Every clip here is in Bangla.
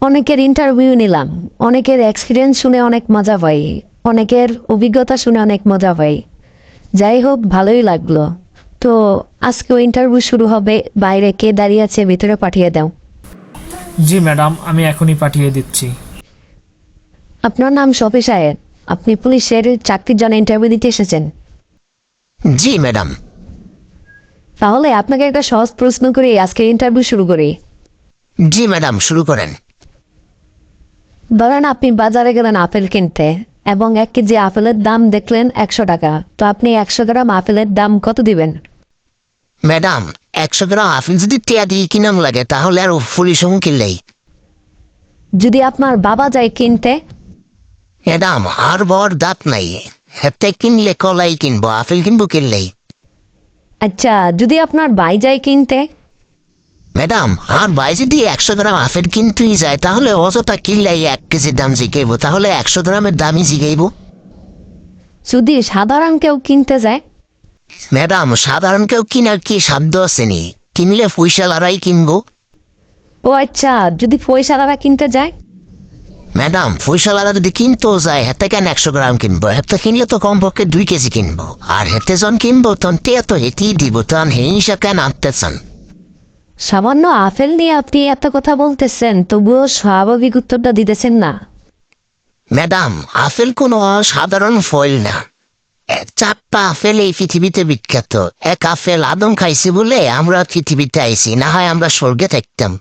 অনেকের ইন্টারভিউ নিলাম, অনেকের এক্সপিরিয়েন্স শুনে অনেক মজা পাই, অনেকের অভিজ্ঞতা শুনে অনেক মজা পাই। যাই হোক, ভালোই লাগলো। তো আজকে ইন্টারভিউ শুরু হবে, বাইরে কে দাঁড়িয়ে আছে ভিতরে পাঠিয়ে দাও। জি ম্যাডাম, আমি এখনই পাঠিয়ে দিচ্ছি। আপনার নাম শফি সাহেব, আপনি পুলিশের চাকরির জন্য ইন্টারভিউ দিতে এসেছেন। জি ম্যাডাম। তাহলে আপনাকে একটা সহজ প্রশ্ন করে আজকে ইন্টারভিউ শুরু করি। জি ম্যাডাম, শুরু করেন। ধরেন আপনি বাজারে গেলেন আপেল কিনতে এবং 1 কেজি আপেলের দাম দেখলেন 100 টাকা, তো আপনি 100 গ্রাম আপেলের দাম কত দিবেন? ম্যাডাম, 100 গ্রাম আপেল যদি টিয়া দিয়ে কিনাম লাগে তাহলে আর পুলিশ কিনলেই। যদি আপনার বাবা যায় কিনতে? ম্যাডাম, আর বর দাঁত নাই, হেতে কিনলে কলাই কিনবো, আপেল কিনবো কিনলেই। আচ্ছা, যদি আপনার ভাই যায় কিনতে? ম্যাডাম, আর ভাই যদি 100 গ্রাম আপেল কিনতেই যায় তাহলে অযথা কিনলেই 1 কেজির দাম জিগাইব, তাহলে 100 গ্রামের দামই জিগাইব। যদি সাধারণ কেউ কিনতে যায়? ম্যাডাম, সাধারণ কেউ কিনার কি সাধ্য আসেনি, কিনলে পয়সা লড়াই কিনবো। ও আচ্ছা, যদি পয়সাওয়ালা কিনতে যায়? ম্যাডাম, পয়সা লাগা যদি কিনতেও যায় হেতে কেন 100 গ্রাম কিনবো, হেতে কিনলে তো কমপক্ষে 2 কেজি কিনবো, আর হেতে যখন কিনবো তখন তে তো হেতেই দিব, তখন হে হিসাব কেন আনতেছেন? সামান্য আপেল নিয়ে আপনি এত কথা বলতেছেন, তবুও স্বাভাবিক উত্তরটা দিতেছেন না। ম্যাডাম, আপেল কোনো সাধারণ ফল না। 4টা আপেল এই পৃথিবীতে বিখ্যাত। এক আপেল আদম খাইছি বলে আমরা পৃথিবীতে আইছি, না হয় আমরা স্বর্গে থাকতাম।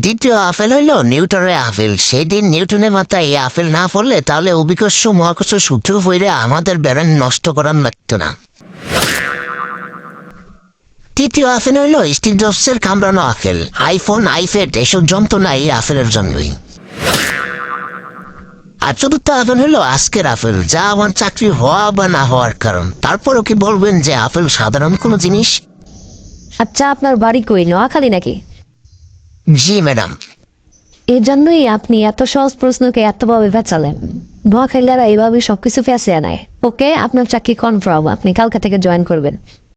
দ্বিতীয় আপেল হইল নিউটনের আপেল। সেই দিন নিউটনের মাথায় এই আপেল না পড়লে তাহলে অভিকর্ষ মহাকর্ষ সূত্র পড়ে আমাদের ব্রেন নষ্ট করার লাগত না। তৃতীয় আপেল হইল স্টিভ জবসের কামড়ানো আপেল। আইফোন, আইপ্যাড এসব যন্ত্রণা এই আপেলের জন্যই। আর চতুর্থ আপেল হলো আজকের আপেল, যা আমার চাকরি হওয়া বা না হওয়ার কারণ। তারপরও কি বলবেন যে আপেল সাধারণ কোনো জিনিস? আচ্ছা, আপনার বাড়ি কই, নোয়াখালী নাকি? জি ম্যাডাম। এর জন্যই আপনি এত সহজ প্রশ্নকে এতভাবে ভেচালেন। নোয়াখালীরা এইভাবে সবকিছু ফেঁসে নেয়। ওকে, আপনার চাকরি কনফার্ম, আপনি কালকে থেকে জয়েন করবেন।